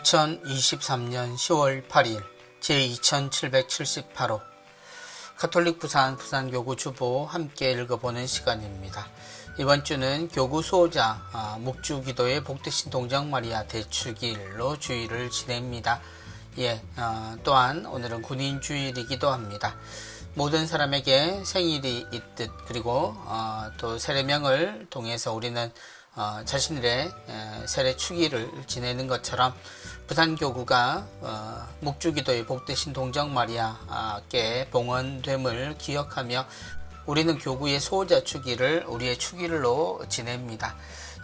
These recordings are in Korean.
2023년 10월 8일 제2778호 가톨릭 부산교구 주보 함께 읽어보는 시간입니다. 이번 주는 교구 수호자 묵주기도의 복되신 동정마리아 대축일로 주일을 지냅니다. 또한 오늘은 군인주일이기도 합니다. 모든 사람에게 생일이 있듯 그리고 또 세례명을 통해서 우리는 자신의 세례 축일을 지내는 것처럼 부산교구가 묵주기도의 복되신 동정마리아께 봉헌됨을 기억하며 우리는 교구의 수호자 축일을 우리의 축일로 지냅니다.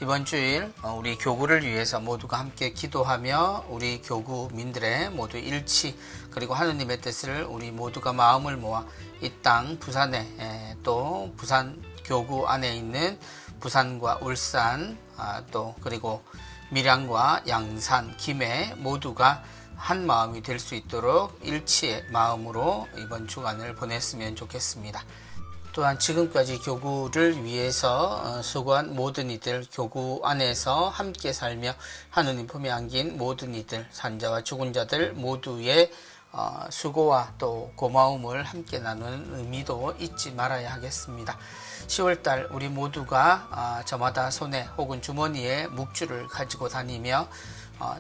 이번 주일 우리 교구를 위해서 모두가 함께 기도하며 우리 교구민들의 모두 일치 그리고 하느님의 뜻을 우리 모두가 마음을 모아 이 땅 부산에 또 부산 교구 안에 있는 부산과 울산 또 그리고 밀양과 양산, 김해 모두가 한 마음이 될 수 있도록 일치의 마음으로 이번 주간을 보냈으면 좋겠습니다. 또한 지금까지 교구를 위해서 수고한 모든 이들, 교구 안에서 함께 살며 하느님 품에 안긴 모든 이들, 산자와 죽은 자들 모두의 수고와 또 고마움을 함께 나누는 의미도 잊지 말아야 하겠습니다. 10월달 우리 모두가 저마다 손에 혹은 주머니에 묵주를 가지고 다니며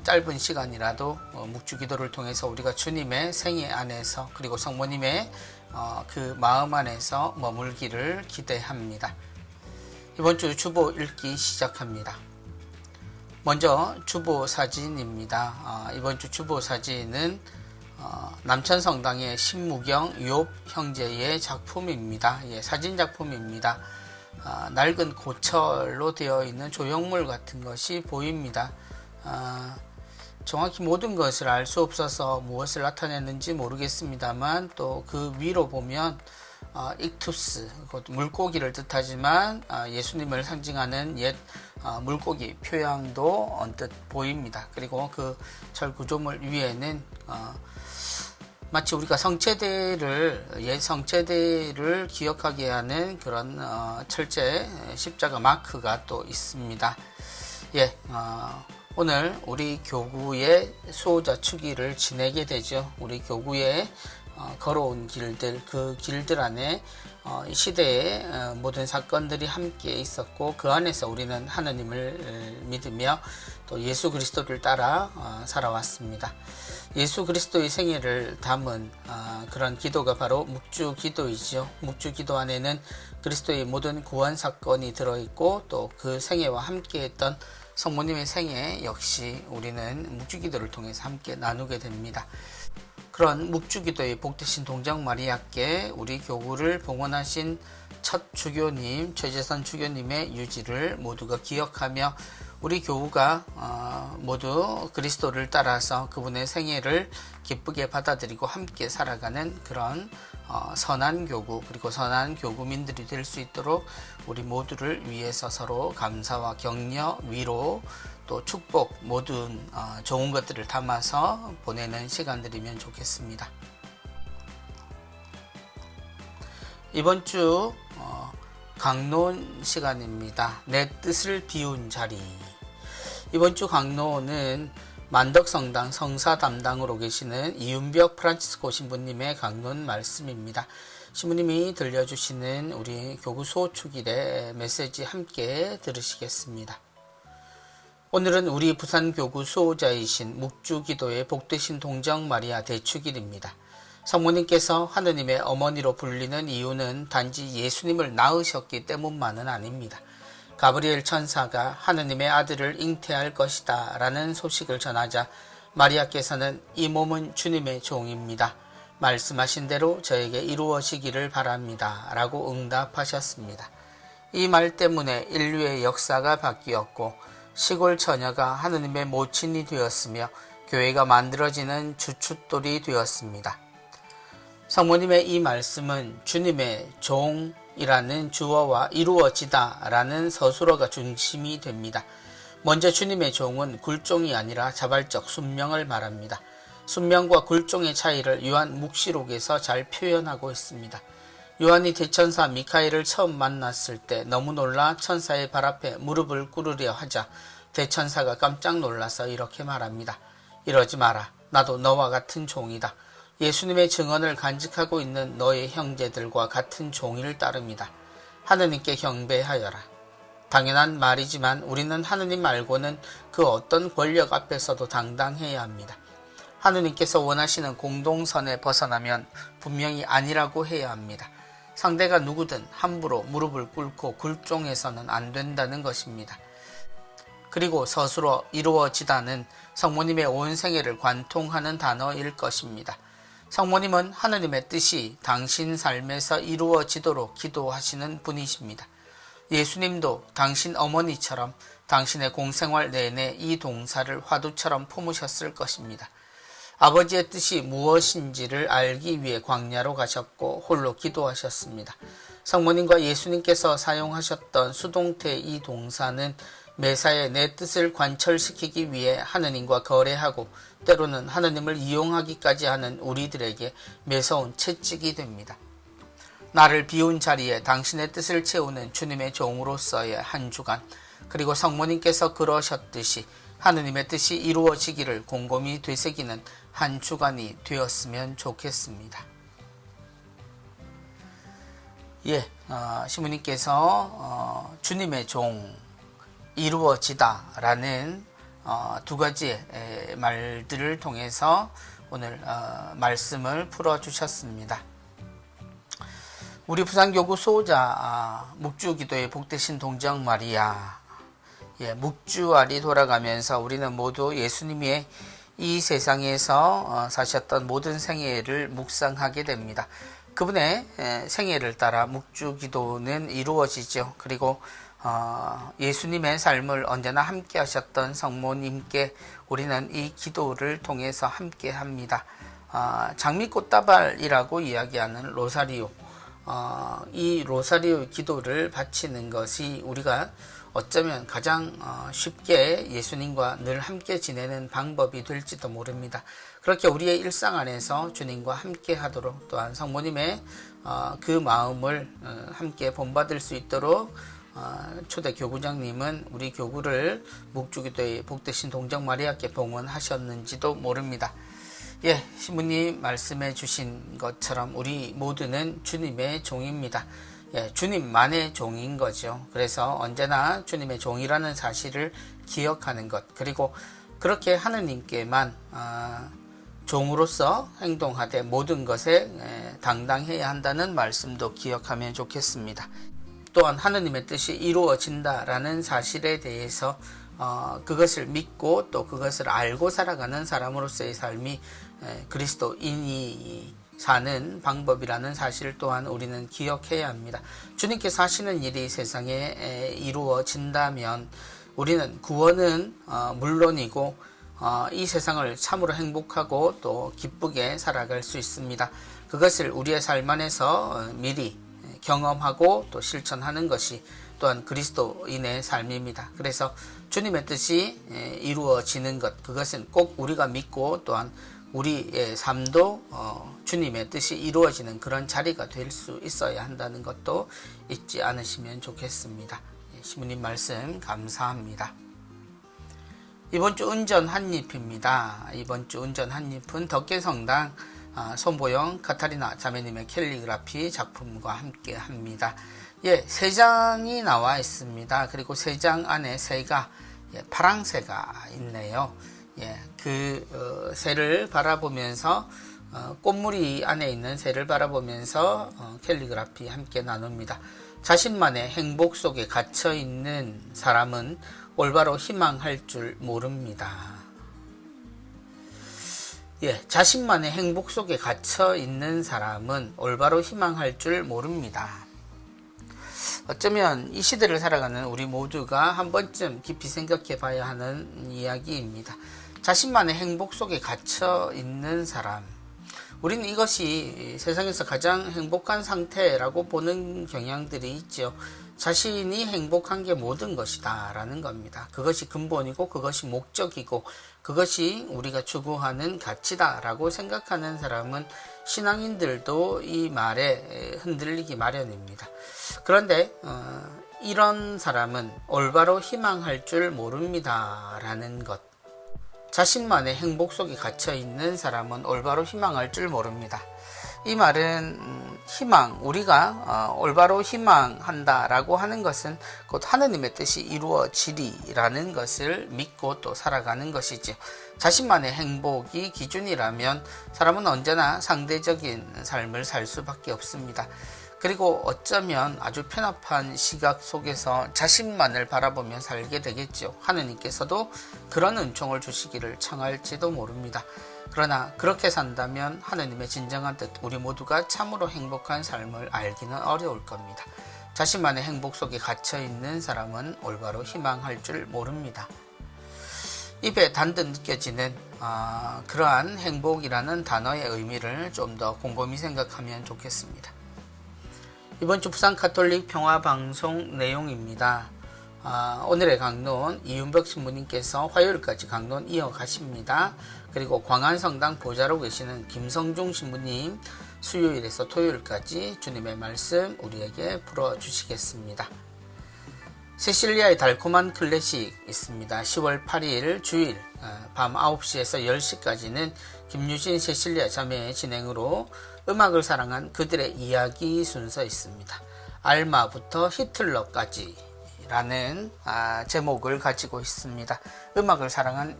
짧은 시간이라도 묵주기도를 통해서 우리가 주님의 생애 안에서 그리고 성모님의 그 마음 안에서 머물기를 기대합니다. 이번 주 주보 읽기 시작합니다. 먼저 주보 사진입니다. 이번 주 주보 사진은 남천성당의 신무경 유업 형제의 작품입니다. 사진 작품입니다. 낡은 고철로 되어 있는 조형물 같은 것이 보입니다. 정확히 모든 것을 알 수 없어서 무엇을 나타내는지 모르겠습니다만 또 그 위로 보면 익투스, 물고기를 뜻하지만 예수님을 상징하는 옛 물고기 표양도 언뜻 보입니다. 그리고 그 철구조물 위에는 마치 우리가 옛 성체대를 기억하게 하는 그런 철제 십자가 마크가 또 있습니다. 오늘 우리 교구의 수호자 축일을 지내게 되죠. 우리 교구의 걸어온 길들, 그 길들 안에 이 시대의 모든 사건들이 함께 있었고 그 안에서 우리는 하느님을 믿으며 또 예수 그리스도를 따라 살아왔습니다. 예수 그리스도의 생애를 담은 그런 기도가 바로 묵주기도이죠. 묵주기도 안에는 그리스도의 모든 구원 사건이 들어있고 또 그 생애와 함께했던 성모님의 생애 역시 우리는 묵주기도를 통해서 함께 나누게 됩니다. 그런 묵주기도의 복되신 동정마리아께 우리 교구를 봉헌하신 첫 주교님, 최재선 주교님의 유지를 모두가 기억하며 우리 교구가 모두 그리스도를 따라서 그분의 생애를 기쁘게 받아들이고 함께 살아가는 그런 선한 교구 그리고 선한 교구민들이 될 수 있도록 우리 모두를 위해서 서로 감사와 격려, 위로 또 축복 모든 좋은 것들을 담아서 보내는 시간들이면 좋겠습니다. 이번 주 강론 시간입니다. 내 뜻을 비운 자리. 이번 주 강론은 만덕성당 성사 담당으로 계시는 이윤벽 프란치스코 신부님의 강론 말씀입니다. 신부님이 들려주시는 우리 교구 수호축일의 메시지 함께 들으시겠습니다. 오늘은 우리 부산교구 수호자이신 묵주기도의 복되신 동정마리아 대축일입니다. 성모님께서 하느님의 어머니로 불리는 이유는 단지 예수님을 낳으셨기 때문만은 아닙니다. 가브리엘 천사가 하느님의 아들을 잉태할 것이다 라는 소식을 전하자 마리아께서는 이 몸은 주님의 종입니다. 말씀하신 대로 저에게 이루어지기를 바랍니다 라고 응답하셨습니다. 이 말 때문에 인류의 역사가 바뀌었고 시골 처녀가 하느님의 모친이 되었으며 교회가 만들어지는 주춧돌이 되었습니다. 성모님의 이 말씀은 주님의 종이라는 주어와 이루어지다 라는 서술어가 중심이 됩니다. 먼저 주님의 종은 굴종이 아니라 자발적 순명을 말합니다. 순명과 굴종의 차이를 요한 묵시록에서 잘 표현하고 있습니다. 요한이 대천사 미카엘을 처음 만났을 때 너무 놀라 천사의 발 앞에 무릎을 꿇으려 하자 대천사가 깜짝 놀라서 이렇게 말합니다. 이러지 마라. 나도 너와 같은 종이다. 예수님의 증언을 간직하고 있는 너의 형제들과 같은 종일 따름이다. 하느님께 경배하여라. 당연한 말이지만 우리는 하느님 말고는 그 어떤 권력 앞에서도 당당해야 합니다. 하느님께서 원하시는 공동선에 벗어나면 분명히 아니라고 해야 합니다. 상대가 누구든 함부로 무릎을 꿇고 굴종해서는 안 된다는 것입니다. 그리고 서술어 이루어지다는 성모님의 온 생애를 관통하는 단어일 것입니다. 성모님은 하느님의 뜻이 당신 삶에서 이루어지도록 기도하시는 분이십니다. 예수님도 당신 어머니처럼 당신의 공생활 내내 이 동사를 화두처럼 품으셨을 것입니다. 아버지의 뜻이 무엇인지를 알기 위해 광야로 가셨고 홀로 기도하셨습니다. 성모님과 예수님께서 사용하셨던 수동태 이 동사는 매사에 내 뜻을 관철시키기 위해 하느님과 거래하고 때로는 하느님을 이용하기까지 하는 우리들에게 매서운 채찍이 됩니다. 나를 비운 자리에 당신의 뜻을 채우는 주님의 종으로서의 한 주간, 그리고 성모님께서 그러셨듯이 하느님의 뜻이 이루어지기를 곰곰이 되새기는 한 주간이 되었으면 좋겠습니다. 시부님께서 주님의 종 이루어지다 라는 두 가지의 말들을 통해서 오늘 말씀을 풀어주셨습니다. 우리 부산교구 수호자 묵주기도의 복되신 동정 마리아, 묵주알이 돌아가면서 우리는 모두 예수님의 이 세상에서 사셨던 모든 생애를 묵상하게 됩니다. 그분의 생애를 따라 묵주기도는 이루어지죠. 그리고 예수님의 삶을 언제나 함께 하셨던 성모님께 우리는 이 기도를 통해서 함께 합니다. 장미꽃다발이라고 이야기하는 로사리오, 이 로사리오 기도를 바치는 것이 우리가 어쩌면 가장 쉽게 예수님과 늘 함께 지내는 방법이 될지도 모릅니다. 그렇게 우리의 일상 안에서 주님과 함께 하도록, 또한 성모님의 그 마음을 함께 본받을 수 있도록 초대 교구장님은 우리 교구를 묵주기도의 복되신 동정 마리아께 봉헌하셨는지도 모릅니다. 신부님 말씀해 주신 것처럼 우리 모두는 주님의 종입니다. 주님만의 종인 거죠. 그래서 언제나 주님의 종이라는 사실을 기억하는 것, 그리고 그렇게 하느님께만 종으로서 행동하되 모든 것에 당당해야 한다는 말씀도 기억하면 좋겠습니다. 또한 하느님의 뜻이 이루어진다라는 사실에 대해서 그것을 믿고 또 그것을 알고 살아가는 사람으로서의 삶이 그리스도인이 사는 방법이라는 사실 또한 우리는 기억해야 합니다. 주님께서 하시는 일이 세상에 이루어진다면 우리는 구원은 물론이고 이 세상을 참으로 행복하고 또 기쁘게 살아갈 수 있습니다. 그것을 우리의 삶 안에서 미리 경험하고 또 실천하는 것이 또한 그리스도인의 삶입니다. 그래서 주님의 뜻이 이루어지는 것, 그것은 꼭 우리가 믿고 또한 우리의 삶도 주님의 뜻이 이루어지는 그런 자리가 될 수 있어야 한다는 것도 잊지 않으시면 좋겠습니다. 시부님 말씀 감사합니다. 이번 주 은전 한입입니다. 이번 주 은전 한입은 덕계성당 손보영 카타리나 자매님의 캘리그라피 작품과 함께 합니다. 세 장이 나와 있습니다. 그리고 세 장 안에 새가, 파랑새가 있네요. 그 새를 바라보면서 꽃무리 안에 있는 새를 바라보면서 캘리그라피 함께 나눕니다. 자신만의 행복 속에 갇혀 있는 사람은 올바로 희망할 줄 모릅니다. 자신만의 행복 속에 갇혀 있는 사람은 올바로 희망할 줄 모릅니다. 어쩌면 이 시대를 살아가는 우리 모두가 한 번쯤 깊이 생각해 봐야 하는 이야기입니다. 자신만의 행복 속에 갇혀 있는 사람, 우리는 이것이 세상에서 가장 행복한 상태라고 보는 경향들이 있죠. 자신이 행복한 게 모든 것이다 라는 겁니다. 그것이 근본이고 그것이 목적이고 그것이 우리가 추구하는 가치다 라고 생각하는 사람은 신앙인들도 이 말에 흔들리기 마련입니다. 그런데 이런 사람은 올바로 희망할 줄 모릅니다 라는 것, 자신만의 행복 속에 갇혀 있는 사람은 올바로 희망할 줄 모릅니다. 이 말은 희망, 우리가 올바로 희망한다라고 하는 것은 곧 하느님의 뜻이 이루어지리라는 것을 믿고 또 살아가는 것이지, 자신만의 행복이 기준이라면 사람은 언제나 상대적인 삶을 살 수밖에 없습니다. 그리고 어쩌면 아주 편협한 시각 속에서 자신만을 바라보며 살게 되겠죠. 하느님께서도 그런 은총을 주시기를 청할지도 모릅니다. 그러나 그렇게 산다면 하느님의 진정한 뜻, 우리 모두가 참으로 행복한 삶을 알기는 어려울 겁니다. 자신만의 행복 속에 갇혀있는 사람은 올바로 희망할 줄 모릅니다. 입에 단듯 느껴지는 그러한 행복이라는 단어의 의미를 좀 더 곰곰이 생각하면 좋겠습니다. 이번 주 부산 가톨릭 평화방송 내용입니다. 오늘의 강론 이윤벽 신부님께서 화요일까지 강론 이어가십니다. 그리고 광안성당 보좌로 계시는 김성중 신부님 수요일에서 토요일까지 주님의 말씀 우리에게 풀어주시겠습니다. 세실리아의 달콤한 클래식 있습니다. 10월 8일 주일 밤 9시에서 10시까지는 김유신 세실리아 자매의 진행으로 음악을 사랑한 그들의 이야기 순서 있습니다. 알마부터 히틀러까지 라는 제목을 가지고 있습니다. 음악을 사랑한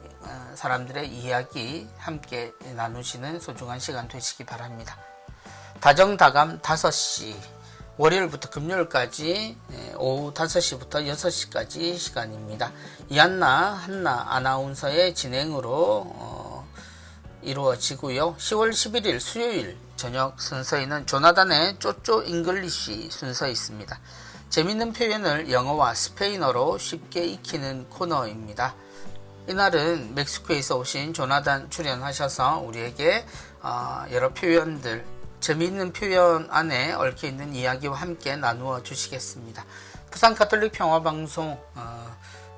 사람들의 이야기 함께 나누시는 소중한 시간 되시기 바랍니다. 다정다감 5시, 월요일부터 금요일까지 오후 5시부터 6시까지 시간입니다. 이한나 한나 아나운서의 진행으로 이루어지고요. 10월 11일 수요일 저녁 순서에는 조나단의 쪼쪼 잉글리시 순서 있습니다. 재밌는 표현을 영어와 스페인어로 쉽게 익히는 코너입니다. 이날은 멕시코에서 오신 조나단 출연하셔서 우리에게 여러 표현들, 재미있는 표현 안에 얽혀있는 이야기와 함께 나누어 주시겠습니다. 부산 가톨릭 평화방송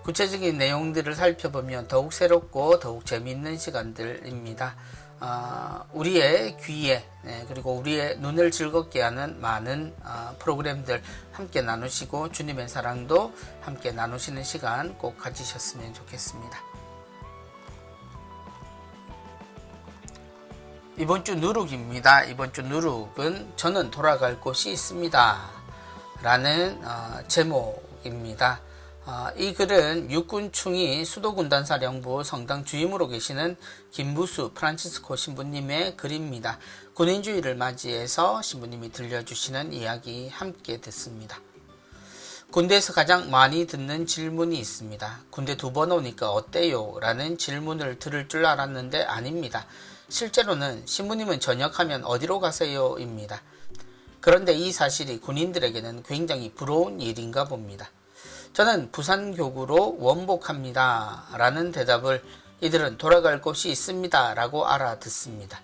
구체적인 내용들을 살펴보면 더욱 새롭고 더욱 재미있는 시간들입니다. 우리의 귀에 그리고 우리의 눈을 즐겁게 하는 많은 프로그램들 함께 나누시고 주님의 사랑도 함께 나누시는 시간 꼭 가지셨으면 좋겠습니다. 이번 주 누룩입니다. 이번 주 누룩은 저는 돌아갈 곳이 있습니다 라는 제목입니다. 이 글은 육군충이 수도군단사령부 성당 주임으로 계시는 김부수 프란치스코 신부님의 글입니다. 군인주의를 맞이해서 신부님이 들려주시는 이야기 함께 듣습니다. 군대에서 가장 많이 듣는 질문이 있습니다. 군대 2번 오니까 어때요? 라는 질문을 들을 줄 알았는데 아닙니다. 실제로는 신부님은 전역하면 어디로 가세요? 입니다. 그런데 이 사실이 군인들에게는 굉장히 부러운 일인가 봅니다. 저는 부산교구로 원복합니다 라는 대답을 이들은 돌아갈 곳이 있습니다 라고 알아듣습니다.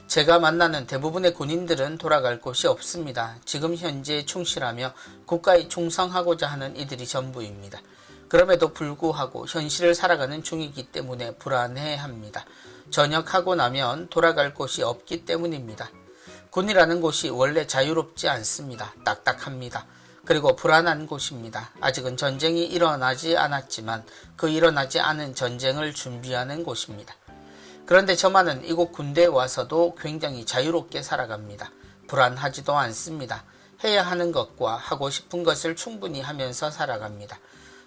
제가 만나는 대부분의 군인들은 돌아갈 곳이 없습니다. 지금 현재에 충실하며 국가에 충성하고자 하는 이들이 전부입니다. 그럼에도 불구하고 현실을 살아가는 중이기 때문에 불안해합니다. 전역하고 나면 돌아갈 곳이 없기 때문입니다. 군이라는 곳이 원래 자유롭지 않습니다. 딱딱합니다. 그리고 불안한 곳입니다. 아직은 전쟁이 일어나지 않았지만 그 일어나지 않은 전쟁을 준비하는 곳입니다. 그런데 저만은 이곳 군대에 와서도 굉장히 자유롭게 살아갑니다. 불안하지도 않습니다. 해야 하는 것과 하고 싶은 것을 충분히 하면서 살아갑니다.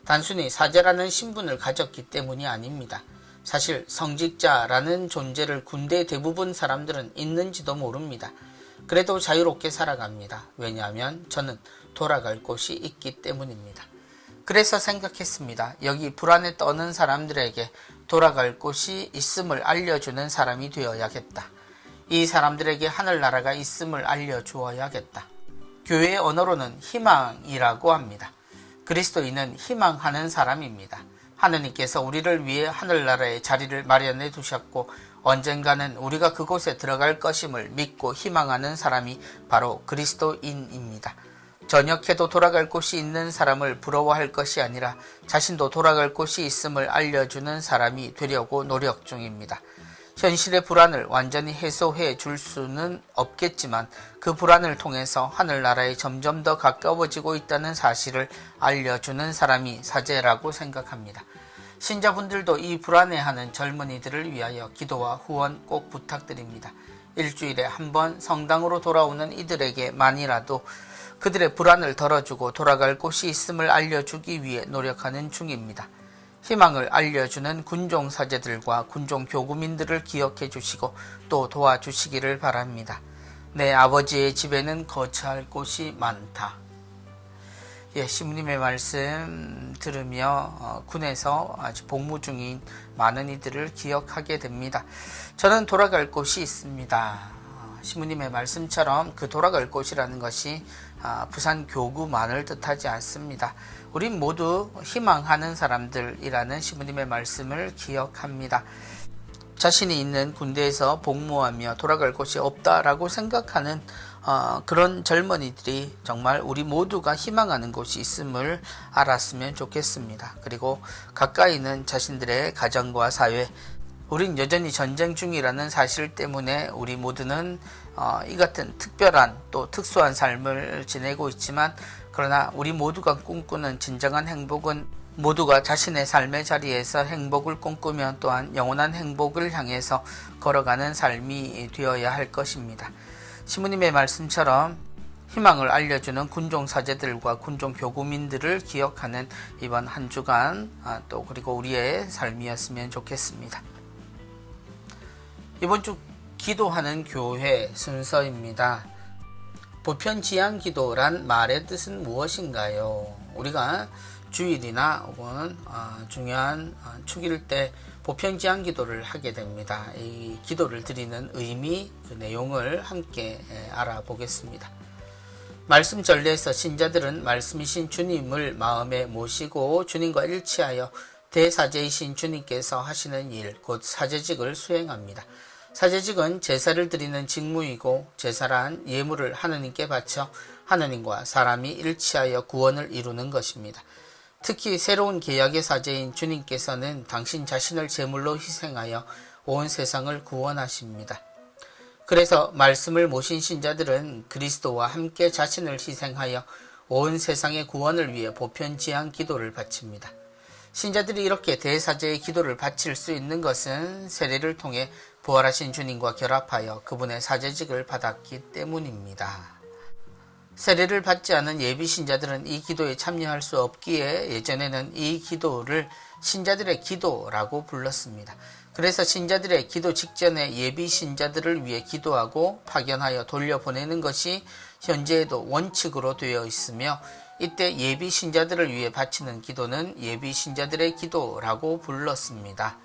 단순히 사제라는 신분을 가졌기 때문이 아닙니다. 사실 성직자라는 존재를 군대 대부분 사람들은 있는지도 모릅니다. 그래도 자유롭게 살아갑니다. 왜냐하면 저는 돌아갈 곳이 있기 때문입니다. 그래서 생각했습니다. 여기 불안에 떠는 사람들에게 돌아갈 곳이 있음을 알려주는 사람이 되어야겠다. 이 사람들에게 하늘나라가 있음을 알려주어야겠다. 교회의 언어로는 희망이라고 합니다. 그리스도인은 희망하는 사람입니다. 하느님께서 우리를 위해 하늘나라의 자리를 마련해 두셨고 언젠가는 우리가 그곳에 들어갈 것임을 믿고 희망하는 사람이 바로 그리스도인입니다. 전역해도 돌아갈 곳이 있는 사람을 부러워할 것이 아니라 자신도 돌아갈 곳이 있음을 알려주는 사람이 되려고 노력 중입니다. 현실의 불안을 완전히 해소해 줄 수는 없겠지만 그 불안을 통해서 하늘나라에 점점 더 가까워지고 있다는 사실을 알려주는 사람이 사제라고 생각합니다. 신자분들도 이 불안해하는 젊은이들을 위하여 기도와 후원 꼭 부탁드립니다. 일주일에 한 번 성당으로 돌아오는 이들에게만이라도 그들의 불안을 덜어주고 돌아갈 곳이 있음을 알려주기 위해 노력하는 중입니다. 희망을 알려주는 군종 사제들과 군종 교구민들을 기억해 주시고 또 도와주시기를 바랍니다. 내 아버지의 집에는 거처할 곳이 많다. 시부님의 말씀 들으며 군에서 아직 복무 중인 많은 이들을 기억하게 됩니다. 저는 돌아갈 곳이 있습니다. 시부님의 말씀처럼 그 돌아갈 곳이라는 것이 부산 교구만을 뜻하지 않습니다. 우린 모두 희망하는 사람들이라는 시부님의 말씀을 기억합니다. 자신이 있는 군대에서 복무하며 돌아갈 곳이 없다라고 생각하는 그런 젊은이들이 정말 우리 모두가 희망하는 곳이 있음을 알았으면 좋겠습니다. 그리고 가까이 있는 자신들의 가정과 사회, 우린 여전히 전쟁 중이라는 사실 때문에 우리 모두는 이 같은 특별한 또 특수한 삶을 지내고 있지만, 그러나 우리 모두가 꿈꾸는 진정한 행복은 모두가 자신의 삶의 자리에서 행복을 꿈꾸며 또한 영원한 행복을 향해서 걸어가는 삶이 되어야 할 것입니다. 시부님의 말씀처럼 희망을 알려주는 군종 사제들과 군종 교구민들을 기억하는 이번 한 주간 또 그리고 우리의 삶이었으면 좋겠습니다. 이번 주 기도하는 교회 순서입니다. 보편지향 기도란 말의 뜻은 무엇인가요? 우리가 주일이나 혹은 중요한 축일 때 보편지향 기도를 하게 됩니다. 이 기도를 드리는 의미, 그 내용을 함께 알아보겠습니다. 말씀 전례에서 신자들은 말씀이신 주님을 마음에 모시고 주님과 일치하여 대사제이신 주님께서 하시는 일, 곧 사제직을 수행합니다. 사제직은 제사를 드리는 직무이고, 제사란 예물을 하느님께 바쳐 하느님과 사람이 일치하여 구원을 이루는 것입니다. 특히 새로운 계약의 사제인 주님께서는 당신 자신을 제물로 희생하여 온 세상을 구원하십니다. 그래서 말씀을 모신 신자들은 그리스도와 함께 자신을 희생하여 온 세상의 구원을 위해 보편지향 기도를 바칩니다. 신자들이 이렇게 대사제의 기도를 바칠 수 있는 것은 세례를 통해 부활하신 주님과 결합하여 그분의 사제직을 받았기 때문입니다. 세례를 받지 않은 예비 신자들은 이 기도에 참여할 수 없기에 예전에는 이 기도를 신자들의 기도라고 불렀습니다. 그래서 신자들의 기도 직전에 예비 신자들을 위해 기도하고 파견하여 돌려보내는 것이 현재에도 원칙으로 되어 있으며, 이때 예비 신자들을 위해 바치는 기도는 예비 신자들의 기도라고 불렀습니다.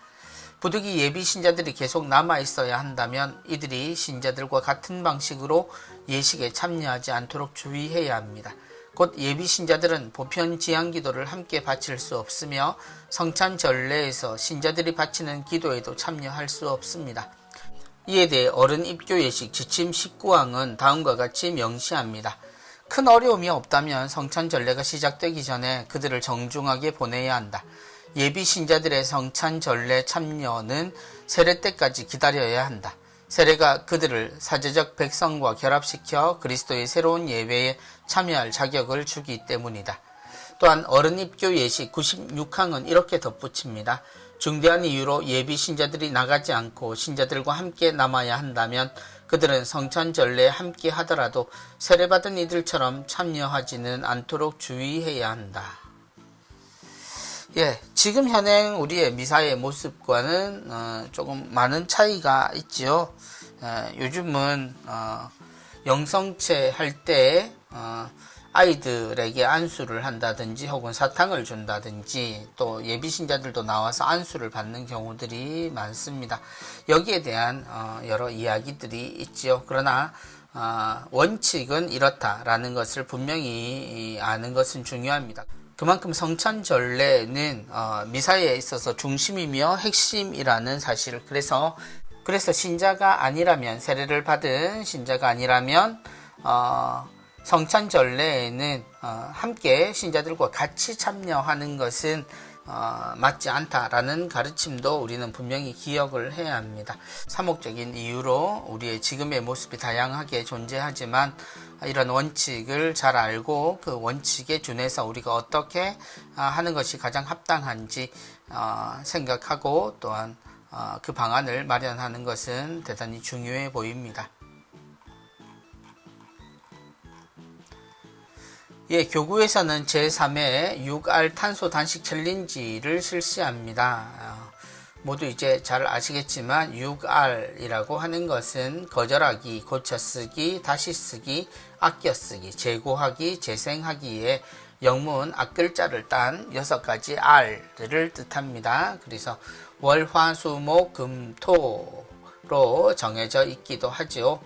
부득이 예비 신자들이 계속 남아 있어야 한다면 이들이 신자들과 같은 방식으로 예식에 참여하지 않도록 주의해야 합니다. 곧 예비 신자들은 보편 지향 기도를 함께 바칠 수 없으며 성찬 전례에서 신자들이 바치는 기도에도 참여할 수 없습니다. 이에 대해 어른 입교 예식 지침 19항은 다음과 같이 명시합니다. 큰 어려움이 없다면 성찬 전례가 시작되기 전에 그들을 정중하게 보내야 한다. 예비 신자들의 성찬 전례 참여는 세례 때까지 기다려야 한다. 세례가 그들을 사제적 백성과 결합시켜 그리스도의 새로운 예배에 참여할 자격을 주기 때문이다. 또한 어른 입교 예식 96항은 이렇게 덧붙입니다. 중대한 이유로 예비 신자들이 나가지 않고 신자들과 함께 남아야 한다면 그들은 성찬 전례에 함께 하더라도 세례받은 이들처럼 참여하지는 않도록 주의해야 한다. 지금 현행 우리의 미사의 모습과는 조금 많은 차이가 있지요. 요즘은 영성체 할 때 아이들에게 안수를 한다든지 혹은 사탕을 준다든지 또 예비신자들도 나와서 안수를 받는 경우들이 많습니다. 여기에 대한 여러 이야기들이 있지요. 그러나 원칙은 이렇다라는 것을 분명히 아는 것은 중요합니다. 그만큼 성찬 전례는 미사에 있어서 중심이며 핵심이라는 사실을, 그래서 신자가 아니라면, 세례를 받은 신자가 아니라면 성찬 전례에는 함께 신자들과 같이 참여하는 것은 맞지 않다라는 가르침도 우리는 분명히 기억을 해야 합니다. 사목적인 이유로 우리의 지금의 모습이 다양하게 존재하지만 이런 원칙을 잘 알고 그 원칙에 준해서 우리가 어떻게 하는 것이 가장 합당한지 생각하고 또한 그 방안을 마련하는 것은 대단히 중요해 보입니다. 예, 교구에서는 제3회 6R 탄소 단식 챌린지를 실시합니다. 모두 이제 잘 아시겠지만 6R이라고 하는 것은 거절하기, 고쳐쓰기, 다시 쓰기, 아껴쓰기, 재고하기, 재생하기에 영문 앞글자를 딴 6가지 R를 뜻합니다. 그래서 월, 화, 수, 목, 금, 토로 정해져 있기도 하죠.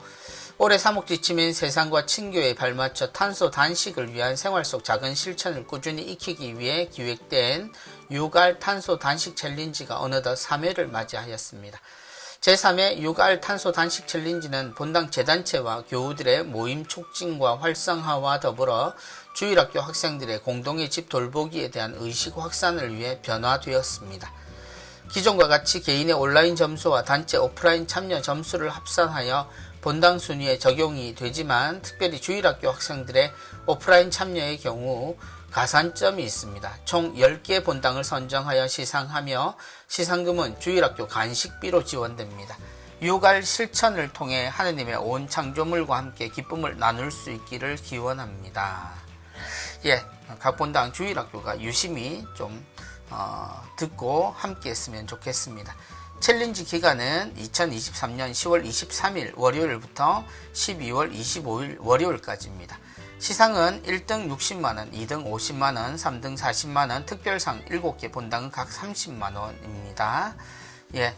올해 사목지침인 세상과 친교에 발맞춰 탄소 단식을 위한 생활 속 작은 실천을 꾸준히 익히기 위해 기획된 6R 탄소 단식 챌린지가 어느덧 3회를 맞이하였습니다. 제3회 6R 탄소 단식 챌린지는 본당 재단체와 교우들의 모임 촉진과 활성화와 더불어 주일학교 학생들의 공동의 집 돌보기에 대한 의식 확산을 위해 변화되었습니다. 기존과 같이 개인의 온라인 점수와 단체 오프라인 참여 점수를 합산하여 본당 순위에 적용이 되지만 특별히 주일학교 학생들의 오프라인 참여의 경우 가산점이 있습니다. 총 10개 본당을 선정하여 시상하며 시상금은 주일학교 간식비로 지원됩니다. 6R 실천을 통해 하느님의 온 창조물과 함께 기쁨을 나눌 수 있기를 기원합니다. 예, 각 본당 주일학교가 유심히 좀 듣고 함께 했으면 좋겠습니다. 챌린지 기간은 2023년 10월 23일 월요일부터 12월 25일 월요일까지입니다. 시상은 1등 60만원, 2등 50만원, 3등 40만원, 특별상 7개 본당은 각 30만원입니다. 예,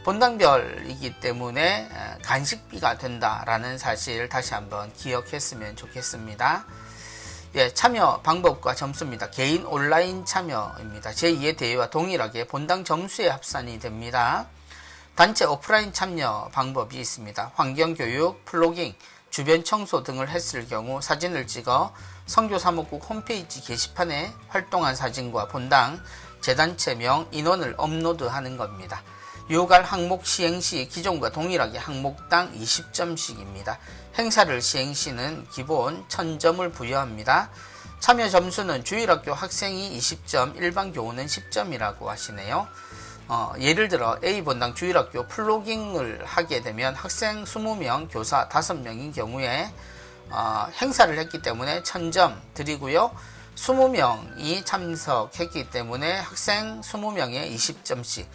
본당별이기 때문에 간식비가 된다라는 사실 다시 한번 기억했으면 좋겠습니다. 예, 참여 방법과 점수입니다. 개인 온라인 참여입니다. 제2의 대회와 동일하게 본당 점수에 합산이 됩니다. 단체 오프라인 참여 방법이 있습니다. 환경교육, 플로깅, 주변 청소 등을 했을 경우 사진을 찍어 선교사목국 홈페이지 게시판에 활동한 사진과 본당, 재단체명, 인원을 업로드하는 겁니다. 6R 항목 시행 시 기존과 동일하게 항목당 20점씩입니다. 행사를 시행 시는 기본 1000점을 부여합니다. 참여 점수는 주일학교 학생이 20점, 일반 교우는 10점이라고 하시네요. 예를 들어 A본당 주일학교 플로깅을 하게 되면 학생 20명, 교사 5명인 경우에 행사를 했기 때문에 1000점 드리고요. 20명이 참석했기 때문에 학생 20명에 20점씩,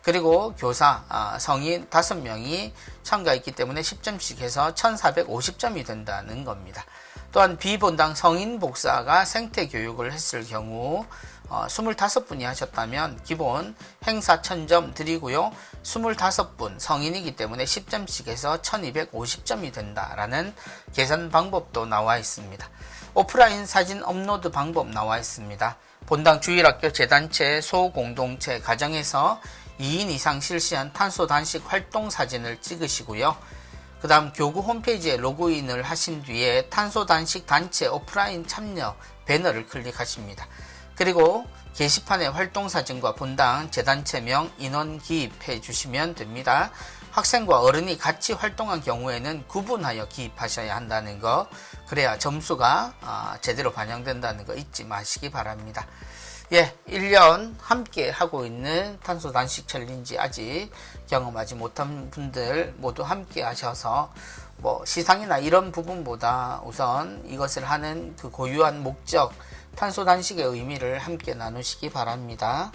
그리고 교사, 성인 5명이 참가했기 때문에 10점씩 해서 1450점이 된다는 겁니다. 또한 B본당 성인 복사가 생태 교육을 했을 경우 25분이 하셨다면 기본 행사 1000점 드리고요. 25분 성인이기 때문에 10점씩 해서 1250점이 된다라는 계산 방법도 나와 있습니다. 오프라인 사진 업로드 방법 나와 있습니다. 본당 주일학교 재단체, 소공동체, 가정에서 2인 이상 실시한 탄소 단식 활동 사진을 찍으시고요. 그 다음 교구 홈페이지에 로그인을 하신 뒤에 탄소 단식 단체 오프라인 참여 배너를 클릭하십니다. 그리고 게시판에 활동 사진과 본당, 재단체명, 인원 기입해 주시면 됩니다. 학생과 어른이 같이 활동한 경우에는 구분하여 기입하셔야 한다는 거, 그래야 점수가 제대로 반영된다는 거 잊지 마시기 바랍니다. 예, 1년 함께 하고 있는 탄소 단식 챌린지 아직 경험하지 못한 분들 모두 함께 하셔서 시상이나 이런 부분보다 우선 이것을 하는 그 고유한 목적, 탄소 단식의 의미를 함께 나누시기 바랍니다.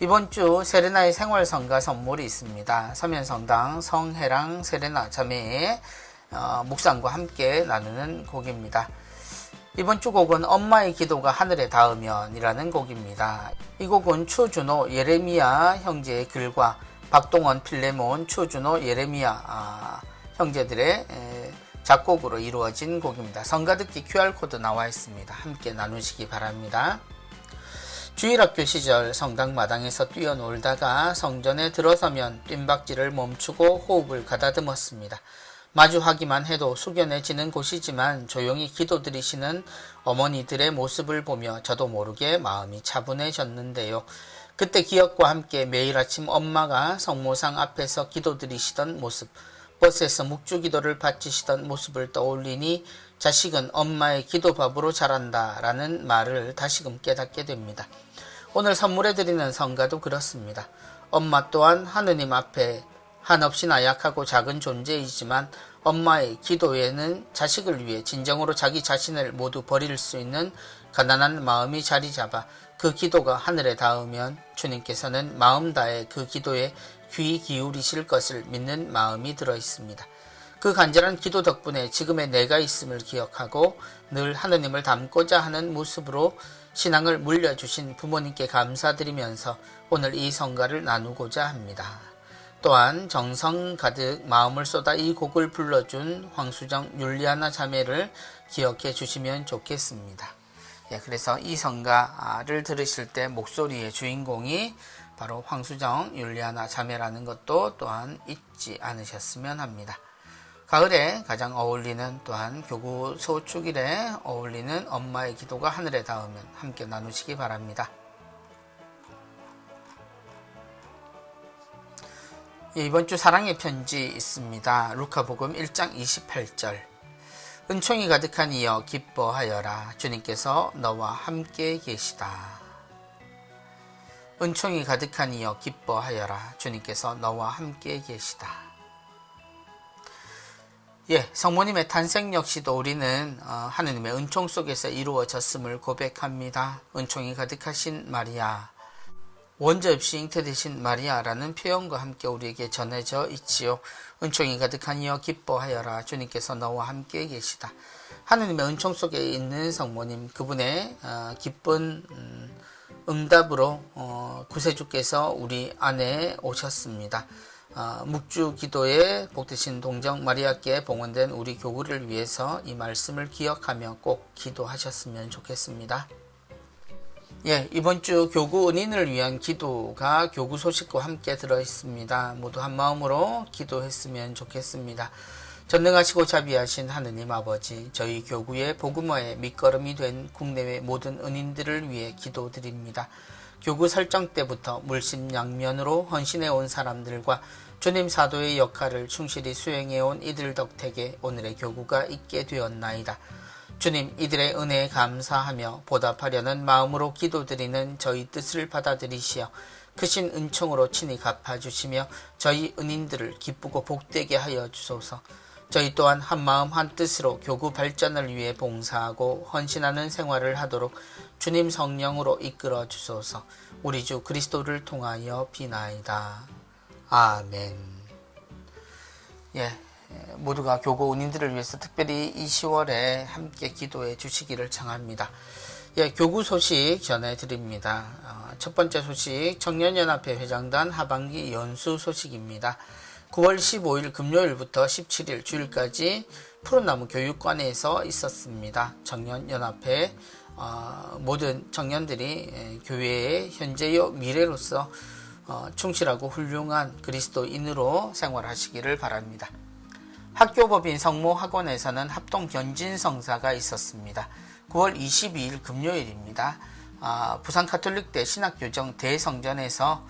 이번 주 세레나의 생활성가 선물이 있습니다. 서면성당 성혜랑 세레나 자매의 묵상과 함께 나누는 곡입니다. 이번 주 곡은 엄마의 기도가 하늘에 닿으면 이라는 곡입니다. 이 곡은 추준호 예레미야 형제의 글과 박동원 필레몬 추준호 예레미야 형제들의 작곡으로 이루어진 곡입니다. 성가듣기 QR코드 나와 있습니다. 함께 나누시기 바랍니다. 주일학교 시절 성당 마당에서 뛰어놀다가 성전에 들어서면 뜀박질을 멈추고 호흡을 가다듬었습니다. 마주하기만 해도 숙연해지는 곳이지만 조용히 기도드리시는 어머니들의 모습을 보며 저도 모르게 마음이 차분해졌는데요. 그때 기억과 함께 매일 아침 엄마가 성모상 앞에서 기도드리시던 모습, 버스에서 묵주기도를 바치시던 모습을 떠올리니 자식은 엄마의 기도밥으로 자란다 라는 말을 다시금 깨닫게 됩니다. 오늘 선물해드리는 성가도 그렇습니다. 엄마 또한 하느님 앞에 한없이 나약하고 작은 존재이지만 엄마의 기도에는 자식을 위해 진정으로 자기 자신을 모두 버릴 수 있는 가난한 마음이 자리 잡아 그 기도가 하늘에 닿으면 주님께서는 마음 다해 그 기도에 귀 기울이실 것을 믿는 마음이 들어 있습니다. 그 간절한 기도 덕분에 지금의 내가 있음을 기억하고 늘 하느님을 닮고자 하는 모습으로 신앙을 물려주신 부모님께 감사드리면서 오늘 이 성가를 나누고자 합니다. 또한 정성 가득 마음을 쏟아 이 곡을 불러준 황수정 율리아나 자매를 기억해 주시면 좋겠습니다. 그래서 이 성가를 들으실 때 목소리의 주인공이 바로 황수정 율리아나 자매라는 것도 또한 잊지 않으셨으면 합니다. 가을에 가장 어울리는 또한 교구 소축일에 어울리는 엄마의 기도가 하늘에 닿으면 함께 나누시기 바랍니다. 이번 주 사랑의 편지 있습니다. 루카복음 1장 28절. 은총이 가득한 이여 기뻐하여라. 주님께서 너와 함께 계시다. 은총이 가득한 이여 기뻐하여라. 주님께서 너와 함께 계시다. 성모님의 탄생 역시도 우리는 하느님의 은총 속에서 이루어졌음을 고백합니다. 은총이 가득하신 마리아, 원죄 없이 잉태되신 마리아라는 표현과 함께 우리에게 전해져 있지요. 은총이 가득한 이여 기뻐하여라. 주님께서 너와 함께 계시다. 하느님의 은총 속에 있는 성모님, 그분의 기쁜 응답으로 구세주께서 우리 안에 오셨습니다. 묵주 기도에 복되신 동정 마리아께 봉헌된 우리 교구를 위해서 이 말씀을 기억하며 꼭 기도하셨으면 좋겠습니다. 이번 주 교구 은인을 위한 기도가 교구 소식과 함께 들어있습니다. 모두 한 마음으로 기도했으면 좋겠습니다. 전능하시고 자비하신 하느님 아버지, 저희 교구의 복음화의 밑거름이 된 국내외 모든 은인들을 위해 기도드립니다. 교구 설정 때부터 물심양면으로 헌신해온 사람들과 주님 사도의 역할을 충실히 수행해온 이들 덕택에 오늘의 교구가 있게 되었나이다. 주님, 이들의 은혜에 감사하며 보답하려는 마음으로 기도드리는 저희 뜻을 받아들이시어 크신 은총으로 친히 갚아주시며 저희 은인들을 기쁘고 복되게 하여 주소서. 저희 또한 한마음 한뜻으로 교구 발전을 위해 봉사하고 헌신하는 생활을 하도록 주님 성령으로 이끌어 주소서. 우리 주 그리스도를 통하여 비나이다. 아멘. 모두가 교구 은인들을 위해서 특별히 이 10월에 함께 기도해 주시기를 청합니다. 교구 소식 전해드립니다. 첫 번째 소식, 청년연합회 회장단 하반기 연수 소식입니다. 9월 15일 금요일부터 17일 주일까지 푸른나무 교육관에서 있었습니다. 청년연합회 모든 청년들이 교회의 현재요 미래로서 충실하고 훌륭한 그리스도인으로 생활하시기를 바랍니다. 학교법인 성모학원에서는 합동 견진성사가 있었습니다. 9월 22일 금요일입니다. 부산 가톨릭대 신학교정 대성전에서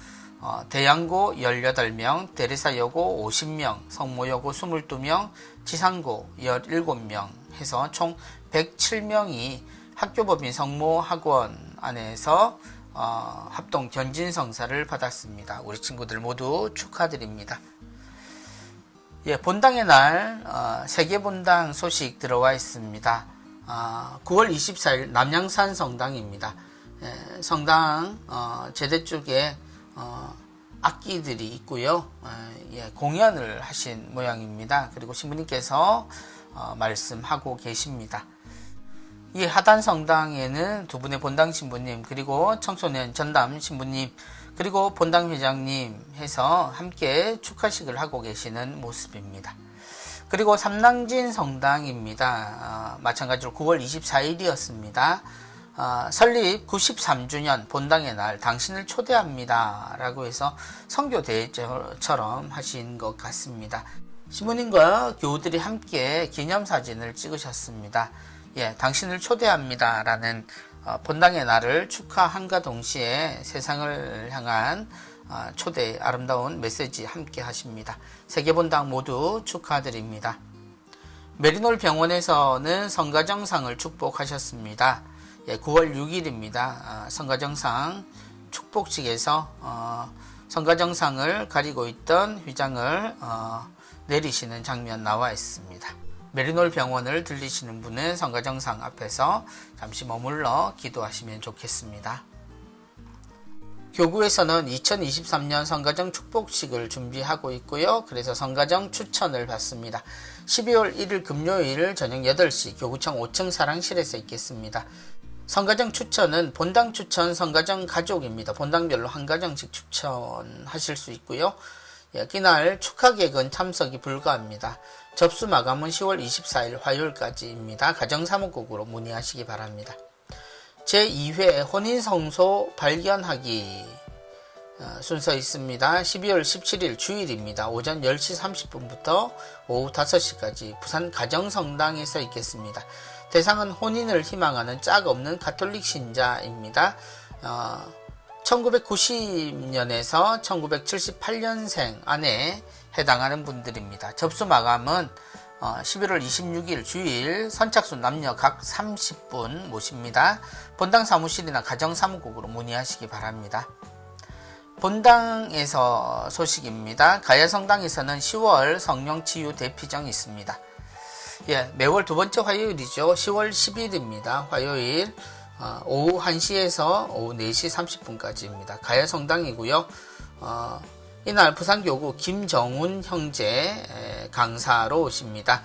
대양고 18명, 대리사여고 50명, 성모여고 22명, 지상고 17명 해서 총 107명이 학교법인 성모학원 안에서 합동 견진성사를 받았습니다. 우리 친구들 모두 축하드립니다. 본당의 날 세계본당 소식 들어와 있습니다. 9월 24일 남양산 성당입니다. 성당 제대 쪽에 악기들이 있고요. 공연을 하신 모양입니다. 그리고 신부님께서 말씀하고 계십니다. 이 하단 성당에는 두 분의 본당 신부님, 그리고 청소년 전담 신부님, 그리고 본당 회장님 해서 함께 축하식을 하고 계시는 모습입니다. 그리고 삼낭진 성당입니다. 마찬가지로 9월 24일이었습니다. 설립 93주년 본당의 날 당신을 초대합니다 라고 해서 선교대회처럼 하신 것 같습니다. 시부님과 교우들이 함께 기념사진을 찍으셨습니다. 예, 당신을 초대합니다 라는 본당의 날을 축하함과 동시에 세상을 향한 초대 아름다운 메시지 함께 하십니다. 세계본당 모두 축하드립니다. 메리놀 병원에서는 성가정상을 축복하셨습니다. 예, 9월 6일입니다. 성가정상 축복식에서 성가정상을 가리고 있던 휘장을 내리시는 장면 나와 있습니다. 메리놀 병원을 들리시는 분은 성가정상 앞에서 잠시 머물러 기도하시면 좋겠습니다. 교구에서는 2023년 성가정 축복식을 준비하고 있고요. 그래서 성가정 추천을 받습니다. 12월 1일 금요일 저녁 8시 교구청 5층 사랑실에서 있겠습니다. 성가정 추천은 본당 추천 성가정 가족입니다. 본당별로 한 가정씩 추천하실 수 있고요. 이날 축하객은 참석이 불가합니다. 접수 마감은 10월 24일 화요일까지입니다. 가정사무국으로 문의하시기 바랍니다. 제2회 혼인성소 발견하기 순서 있습니다. 12월 17일 주일입니다. 오전 10시 30분부터 오후 5시까지 부산 가정성당에서 있겠습니다. 대상은 혼인을 희망하는 짝 없는 가톨릭 신자입니다. 1990년에서 1978년생 안에 해당하는 분들입니다. 접수 마감은 11월 26일 주일 선착순 남녀 각 30분 모십니다. 본당 사무실이나 가정사무국으로 문의하시기 바랍니다. 본당에서 소식입니다. 가야성당에서는 10월 성령치유 대피정이 있습니다. 예, 매월 두 번째 화요일이죠. 10월 10일입니다. 화요일 오후 1시에서 오후 4시 30분까지입니다. 가야성당이고요. 이날 부산교구 김정훈 형제 강사로 오십니다.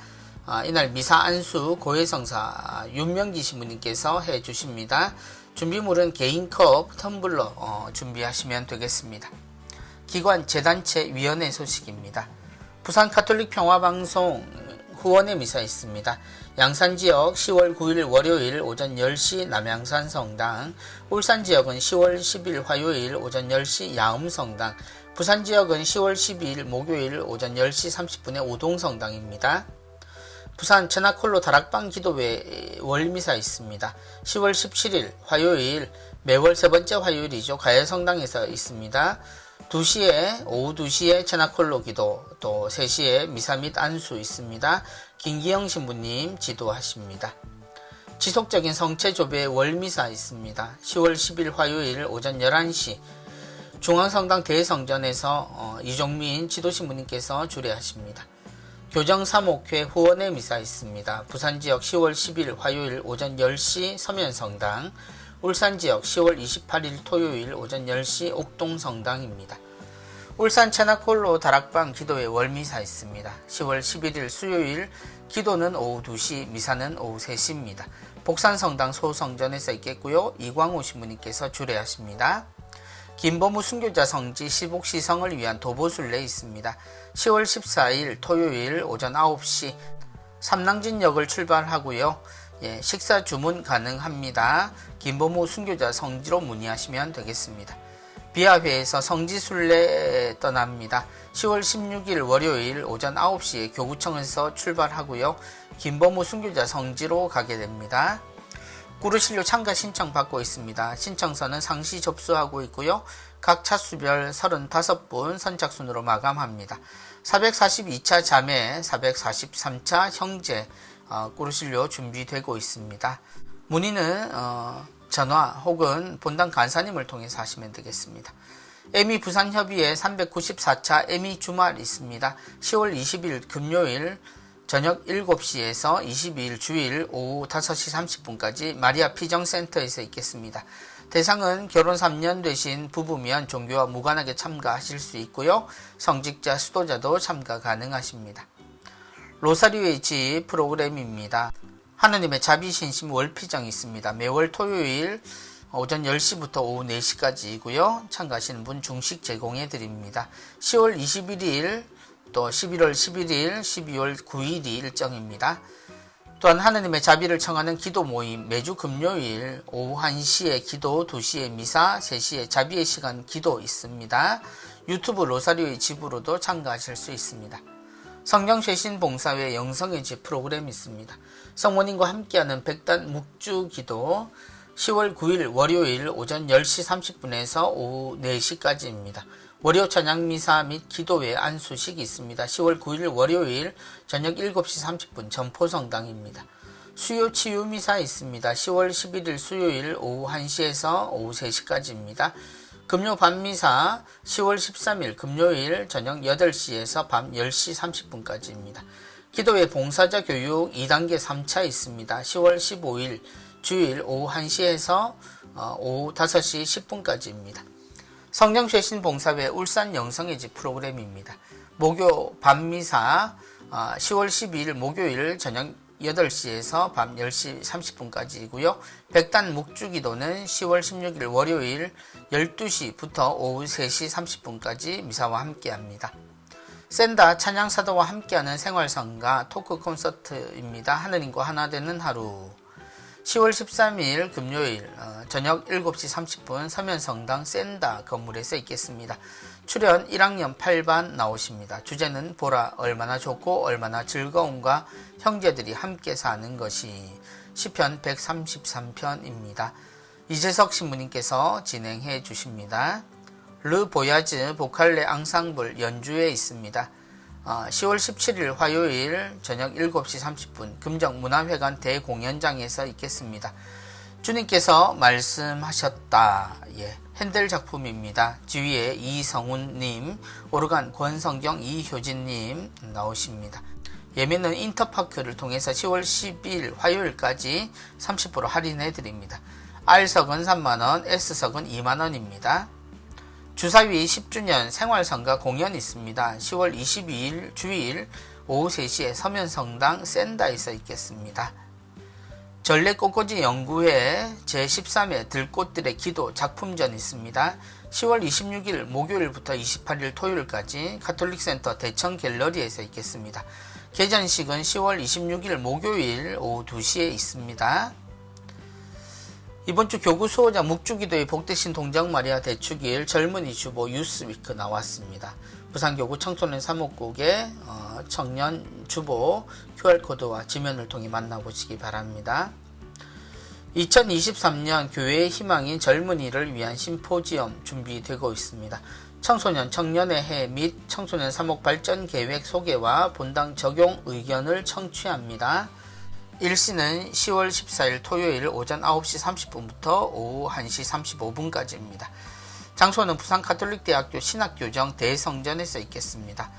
이날 미사 안수 고해성사 윤명기 신부님께서 해주십니다. 준비물은 개인컵, 텀블러 준비하시면 되겠습니다. 기관, 재단체, 위원회 소식입니다. 부산 가톨릭 평화방송 후원의 미사 있습니다. 양산지역 10월 9일 월요일 오전 10시 남양산 성당, 울산지역은 10월 10일 화요일 오전 10시 야음성당, 부산지역은 10월 12일 목요일 오전 10시 30분에 오동성당입니다. 부산 천하콜로 다락방 기도회 월미사 있습니다. 10월 17일 화요일 매월 세 번째 화요일이죠. 가야성당에서 있습니다. 2시에 오후 2시에 천하콜로 기도, 또 3시에 미사 및 안수 있습니다. 김기영 신부님 지도하십니다. 지속적인 성체조배 월미사 있습니다. 10월 10일 화요일 오전 11시 중앙성당 대성전에서 이종민 지도신부님께서 주례하십니다. 교정사목회 후원의 미사 있습니다. 부산지역 10월 10일 화요일 오전 10시 서면성당, 울산지역 10월 28일 토요일 오전 10시 옥동성당입니다. 울산 천하콜로 다락방 기도회 월미사 있습니다. 10월 11일 수요일 기도는 오후 2시, 미사는 오후 3시입니다. 복산성당 소성전에서 있겠고요. 이광호 신부님께서 주례하십니다. 김보무 순교자 성지 시복시성을 위한 도보순례 있습니다. 10월 14일 토요일 오전 9시 삼랑진역을 출발하고요. 식사 주문 가능합니다. 김보무 순교자 성지로 문의하시면 되겠습니다. 비아회에서 성지순례 떠납니다. 10월 16일 월요일 오전 9시에 교구청에서 출발하고요. 김보무 순교자 성지로 가게 됩니다. 꾸르실료 참가 신청 받고 있습니다. 신청서는 상시 접수하고 있고요. 각 차수별 35분 선착순으로 마감합니다. 442차 자매, 443차 형제 꾸르실료 준비되고 있습니다. 문의는 전화 혹은 본당 간사님을 통해서 하시면 되겠습니다. 에미 부산협의회 394차 에미 주말 있습니다. 10월 20일 금요일 저녁 7시에서 22일 주일 오후 5시 30분까지 마리아 피정센터에서 있겠습니다. 대상은 결혼 3년 되신 부부면 종교와 무관하게 참가하실 수 있고요. 성직자, 수도자도 참가 가능하십니다. 로사리오의 집 프로그램입니다. 하느님의 자비신심 월피정이 있습니다. 매월 토요일 오전 10시부터 오후 4시까지이고요. 참가하시는 분 중식 제공해 드립니다. 10월 21일 또 11월 11일, 12월 9일이 일정입니다. 또한 하느님의 자비를 청하는 기도 모임 매주 금요일 오후 1시에 기도, 2시에 미사, 3시에 자비의 시간 기도 있습니다. 유튜브 로사리오의 집으로도 참가하실 수 있습니다. 성령쇄신봉사회 영성의 집 프로그램이 있습니다. 성모님과 함께하는 백단 묵주기도 10월 9일 월요일 오전 10시 30분에서 오후 4시까지입니다. 월요 찬양미사 및 기도회 안수식이 있습니다. 10월 9일 월요일 저녁 7시 30분 전포성당입니다. 수요 치유미사 있습니다. 10월 11일 수요일 오후 1시에서 오후 3시까지입니다. 금요 밤미사 10월 13일 금요일 저녁 8시에서 밤 10시 30분까지입니다. 기도회 봉사자 교육 2단계 3차 있습니다. 10월 15일 주일 오후 1시에서 오후 5시 10분까지입니다. 성령쇄신봉사회 울산 영성의 집 프로그램입니다. 목요 밤미사 10월 12일 목요일 저녁 8시에서 밤 10시 30분까지이고요. 백단 묵주기도는 10월 16일 월요일 12시부터 오후 3시 30분까지 미사와 함께합니다. 샌다 찬양사도와 함께하는 생활성가 토크 콘서트입니다. 하느님과 하나 되는 하루. 10월 13일 금요일 저녁 7시 30분 서면성당 샌다 건물에서 있겠습니다. 출연 1학년 8반 나오십니다. 주제는 보라 얼마나 좋고 얼마나 즐거움과 형제들이 함께 사는 것이 시편 133편입니다. 이재석 신부님께서 진행해 주십니다. 르 보야즈 보칼레 앙상블 연주회 있습니다. 10월 17일 화요일 저녁 7시 30분 금정문화회관 대공연장에서 있겠습니다. 주님께서 말씀하셨다. 핸델 작품입니다. 지휘에 이성훈님, 오르간 권성경 이효진님 나오십니다. 예매는 인터파크를 통해서 10월 10일 화요일까지 30% 할인해드립니다. R석은 3만원, S석은 2만원입니다. 주사위 10주년 생활성가 공연 있습니다. 10월 22일 주일 오후 3시에 서면성당 샌다에서 있겠습니다. 전래꽃꽂이 연구회 제13회 들꽃들의 기도 작품전 있습니다. 10월 26일 목요일부터 28일 토요일까지 가톨릭센터 대청 갤러리에서 있겠습니다. 개전식은 10월 26일 목요일 오후 2시에 있습니다. 이번 주 교구 수호자 묵주기도의 복되신 동정마리아 대축일 젊은이 주보 유스위크 나왔습니다. 부산교구 청소년 사목국의 청년 주보 QR코드와 지면을 통해 만나보시기 바랍니다. 2023년 교회의 희망인 젊은이를 위한 심포지엄 준비되고 있습니다. 청소년 청년의 해 및 청소년 사목 발전 계획 소개와 본당 적용 의견을 청취합니다. 일시는 10월 14일 토요일 오전 9시 30분부터 오후 1시 35분까지입니다. 장소는 부산가톨릭대학교 신학교정 대성전에서 있겠습니다.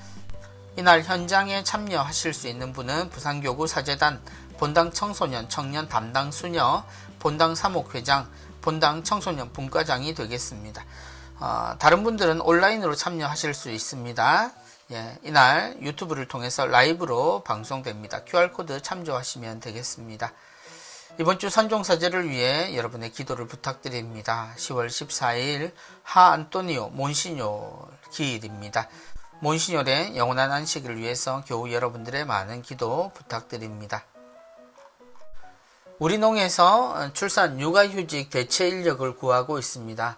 이날 현장에 참여하실 수 있는 분은 부산교구 사제단, 본당 청소년 청년 담당 수녀, 본당 사목회장, 본당 청소년 분과장이 되겠습니다. 다른 분들은 온라인으로 참여하실 수 있습니다. 이날 유튜브를 통해서 라이브로 방송됩니다. QR코드 참조하시면 되겠습니다. 이번 주 선종사제를 위해 여러분의 기도를 부탁드립니다. 10월 14일 하안토니오 몬시뇨 기일입니다. 몬시뇨의 영원한 안식을 위해서 교우 여러분들의 많은 기도 부탁드립니다. 우리농에서 출산 육아휴직 대체 인력을 구하고 있습니다.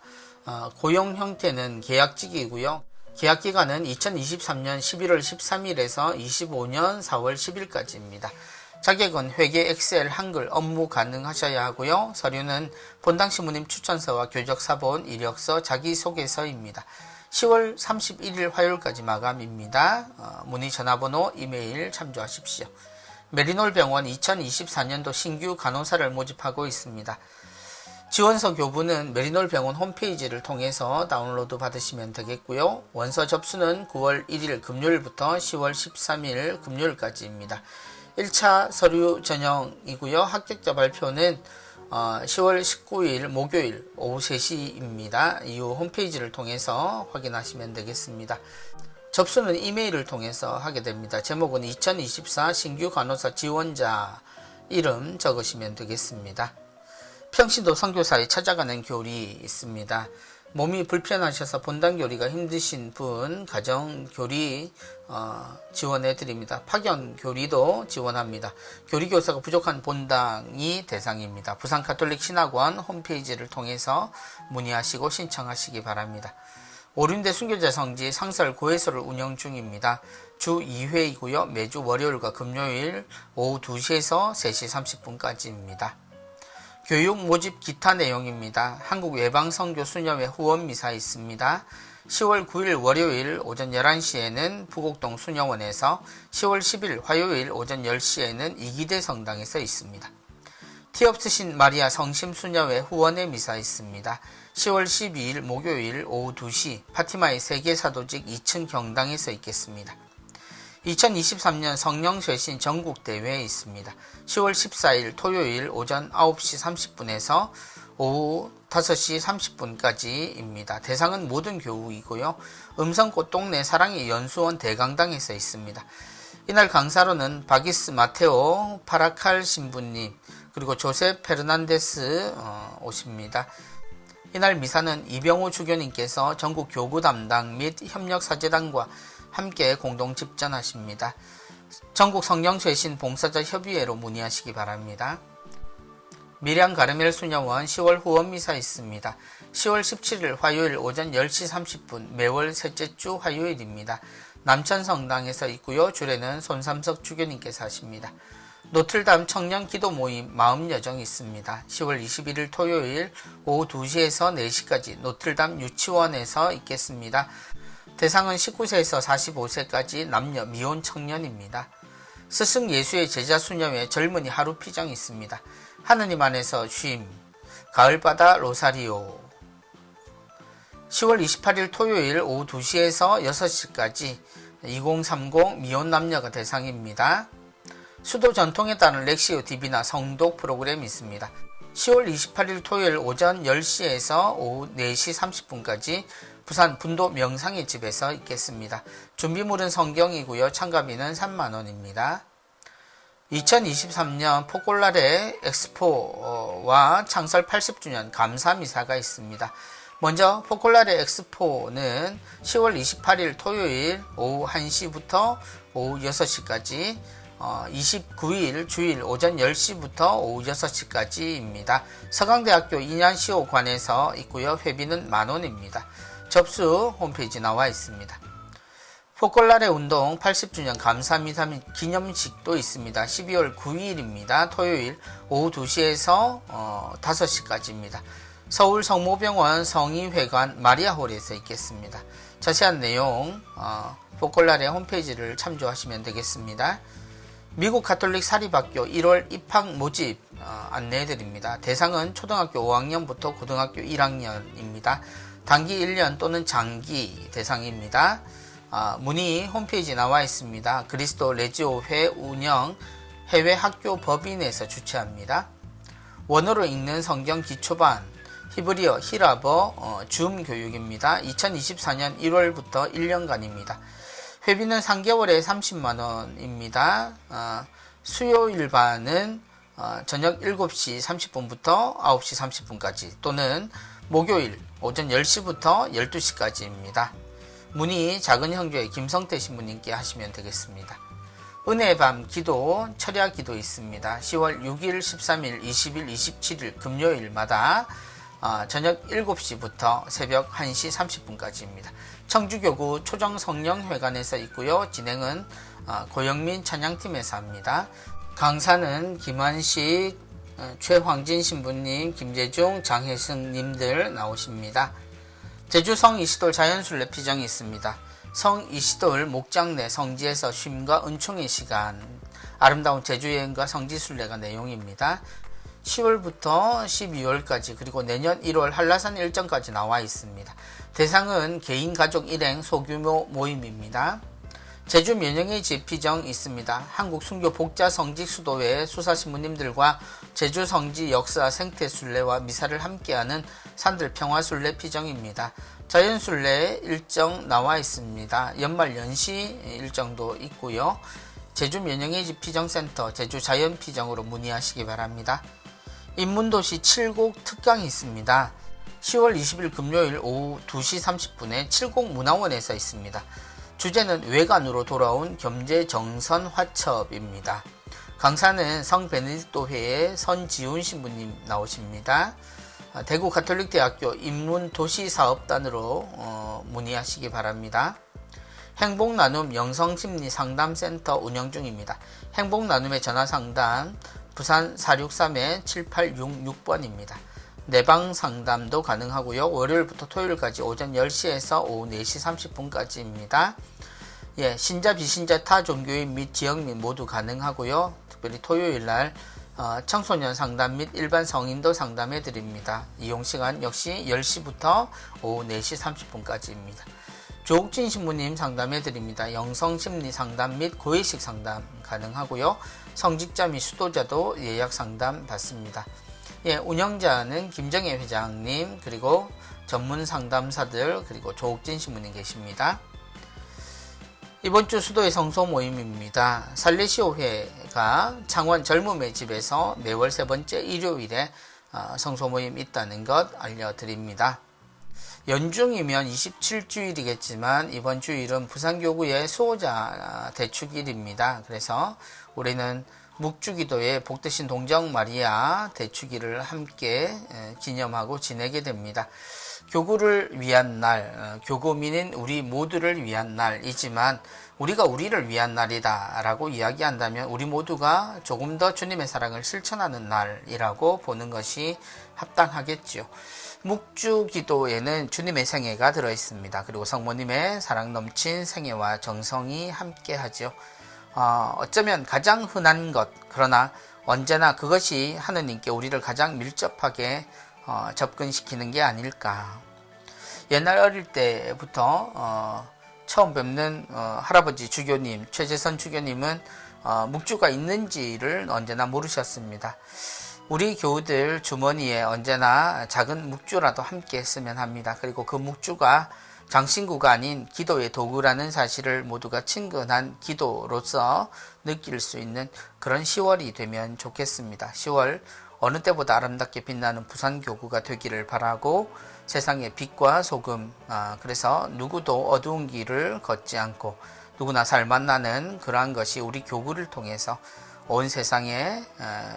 고용 형태는 계약직이고요. 계약기간은 2023년 11월 13일에서 25년 4월 10일까지입니다. 자격은 회계, 엑셀, 한글, 업무 가능하셔야 하고요. 서류는 본당 신부님 추천서와 교적사본, 이력서, 자기소개서입니다. 10월 31일 화요일까지 마감입니다. 문의 전화번호, 이메일 참조하십시오. 메리놀 병원 2024년도 신규 간호사를 모집하고 있습니다. 지원서 교부는 메리놀 병원 홈페이지를 통해서 다운로드 받으시면 되겠고요. 원서 접수는 9월 1일 금요일부터 10월 13일 금요일까지입니다. 1차 서류 전형이고요. 합격자 발표는 10월 19일 목요일 오후 3시입니다. 이후 홈페이지를 통해서 확인하시면 되겠습니다. 접수는 이메일을 통해서 하게 됩니다. 제목은 2024 신규 간호사 지원자 이름 적으시면 되겠습니다. 평신도 선교사에 찾아가는 교리 있습니다. 몸이 불편하셔서 본당 교리가 힘드신 분 가정 교리 지원해 드립니다. 파견 교리도 지원합니다. 교리 교사가 부족한 본당이 대상입니다. 부산 가톨릭 신학원 홈페이지를 통해서 문의하시고 신청하시기 바랍니다. 오륜대 순교자 성지 상설 고해소를 운영 중입니다. 주 2회이고요. 매주 월요일과 금요일 오후 2시에서 3시 30분까지입니다. 교육 모집 기타 내용입니다. 한국외방선교 수녀회 후원미사 있습니다. 10월 9일 월요일 오전 11시에는 부곡동 수녀원에서 10월 10일 화요일 오전 10시에는 이기대 성당에서 있습니다. 티없으신 마리아 성심수녀회 후원의 미사 있습니다. 10월 12일 목요일 오후 2시 파티마의 세계사도직 2층 경당에서 있겠습니다. 2023년 성령쇄신 전국대회에 있습니다. 10월 14일 토요일 오전 9시 30분에서 오후 5시 30분까지입니다. 대상은 모든 교우이고요. 음성꽃동네 사랑의 연수원 대강당에서 있습니다. 이날 강사로는 바기스 마테오 파라칼 신부님 그리고 조셉 페르난데스 오십니다. 이날 미사는 이병호 주교님께서 전국 교구 담당 및 협력사제단과 함께 공동 집전하십니다. 전국 성령쇄신 봉사자 협의회로 문의하시기 바랍니다. 밀양 가르멜 수녀원 10월 후원미사 있습니다. 10월 17일 화요일 오전 10시 30분 매월 셋째 주 화요일입니다. 남천성당에서 있고요. 주례는 손삼석 주교님께서 하십니다. 노틀담 청년 기도 모임 마음 여정이 있습니다. 10월 21일 토요일 오후 2시에서 4시까지 노틀담 유치원에서 있겠습니다. 대상은 19세에서 45세까지 남녀 미혼 청년입니다. 스승 예수의 제자 수녀회 젊은이 하루 피정이 있습니다. 하느님 안에서 쉼 가을바다 로사리오 10월 28일 토요일 오후 2시에서 6시까지 2030 미혼 남녀가 대상입니다. 수도 전통에 따른 렉시오 디비나 성독 프로그램이 있습니다. 10월 28일 토요일 오전 10시에서 오후 4시 30분까지 부산 분도 명상의 집에서 있겠습니다. 준비물은 성경이고요. 참가비는 3만원입니다. 2023년 포콜라레 엑스포와 창설 80주년 감사미사가 있습니다. 먼저 포콜라레 엑스포는 10월 28일 토요일 오후 1시부터 오후 6시까지 29일 주일 오전 10시부터 오후 6시까지입니다. 서강대학교 인양시호관에서 있고요. 회비는 만원입니다. 접수 홈페이지 나와 있습니다. 포콜라레 운동 80주년 감사미사 및 기념식도 있습니다. 12월 9일입니다. 토요일 오후 2시에서 5시까지입니다. 서울 성모병원 성의회관 마리아홀에서 있겠습니다. 자세한 내용 포콜라레 홈페이지를 참조하시면 되겠습니다. 미국 가톨릭 사립학교 1월 입학 모집 안내해드립니다. 대상은 초등학교 5학년부터 고등학교 1학년입니다. 단기 1년 또는 장기 대상입니다. 문의 홈페이지 나와 있습니다. 그리스도 레지오회 운영 해외 학교 법인에서 주최합니다. 원어로 읽는 성경 기초반 히브리어 히라버 줌 교육입니다. 2024년 1월부터 1년간입니다. 회비는 3개월에 30만원입니다. 수요일반은 저녁 7시 30분부터 9시 30분까지 또는 목요일 오전 10시부터 12시까지입니다. 문의 작은 형제 김성태 신부님께 하시면 되겠습니다. 은혜의 밤 기도 철야 기도 있습니다. 10월 6일, 13일, 20일, 27일 금요일마다 저녁 7시부터 새벽 1시 30분까지입니다. 청주교구 초정성령회관에서 있고요. 진행은 고영민 찬양팀에서 합니다. 강사는 김한식, 최황진 신부님, 김재중, 장혜승님들 나오십니다. 제주 성이시돌 자연순례 피정이 있습니다. 성이시돌 목장 내 성지에서 쉼과 은총의 시간, 아름다운 제주여행과 성지순례가 내용입니다. 10월부터 12월까지 그리고 내년 1월 한라산 일정까지 나와 있습니다. 대상은 개인 가족 일행 소규모 모임입니다. 제주 면영의 집 피정 있습니다. 한국 순교 복자 성직 수도회 수사신부님들과 제주 성지 역사 생태 순례와 미사를 함께하는 산들 평화 순례 피정입니다. 자연 순례 일정 나와 있습니다. 연말 연시 일정도 있고요. 제주 면영의 집 피정센터 제주 자연 피정으로 문의하시기 바랍니다. 인문도시 7곡 특강이 있습니다. 10월 20일 금요일 오후 2시 30분에 7곡 문화원에서 있습니다. 주제는 외관으로 돌아온 겸재정선 화첩입니다. 강사는 성베네딕토회의 선지훈 신부님 나오십니다. 대구 가톨릭대학교 인문도시사업단으로 문의하시기 바랍니다. 행복나눔 영성심리상담센터 운영 중입니다. 행복나눔의 전화상담 부산 463-7866번입니다. 내방 상담도 가능하고요. 월요일부터 토요일까지 오전 10시에서 오후 4시 30분까지입니다. 예, 신자 비신자 타 종교인 및 지역민 모두 가능하고요. 특별히 토요일날 청소년 상담 및 일반 성인도 상담해 드립니다. 이용시간 역시 10시부터 오후 4시 30분까지입니다. 조옥진 신부님 상담해 드립니다. 영성심리 상담 및 고해식 상담 가능하고요. 성직자 및 수도자도 예약 상담 받습니다. 예, 운영자는 김정혜 회장님, 그리고 전문 상담사들, 그리고 조옥진 신부님 계십니다. 이번 주 수도의 성소 모임입니다. 살레시오회가 창원 젊음의 집에서 매월 세 번째 일요일에 성소 모임 있다는 것 알려드립니다. 연중이면 27주일이겠지만 이번 주일은 부산교구의 수호자 대축일입니다. 그래서 우리는 묵주기도의 복되신 동정 마리아 대축일을 함께 기념하고 지내게 됩니다. 교구를 위한 날, 교구민인 우리 모두를 위한 날이지만 우리가 우리를 위한 날이다 라고 이야기한다면 우리 모두가 조금 더 주님의 사랑을 실천하는 날이라고 보는 것이 합당하겠죠. 묵주기도에는 주님의 생애가 들어있습니다. 그리고 성모님의 사랑 넘친 생애와 정성이 함께하죠. 어쩌면 가장 흔한 것, 그러나 언제나 그것이 하느님께 우리를 가장 밀접하게 접근시키는 게 아닐까. 옛날 어릴 때부터 처음 뵙는 할아버지 주교님, 최재선 주교님은 묵주가 있는지를 언제나 모르셨습니다. 우리 교우들 주머니에 언제나 작은 묵주라도 함께 했으면 합니다. 그리고 그 묵주가 장신구가 아닌 기도의 도구라는 사실을 모두가 친근한 기도로서 느낄 수 있는 그런 10월이 되면 좋겠습니다. 10월 어느 때보다 아름답게 빛나는 부산교구가 되기를 바라고 세상의 빛과 소금, 그래서 누구도 어두운 길을 걷지 않고 누구나 살맛나는 그러한 것이 우리 교구를 통해서 온 세상에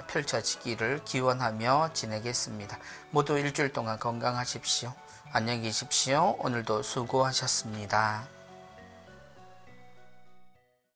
펼쳐지기를 기원하며 지내겠습니다. 모두 일주일 동안 건강하십시오. 안녕히 계십시오. 오늘도 수고하셨습니다.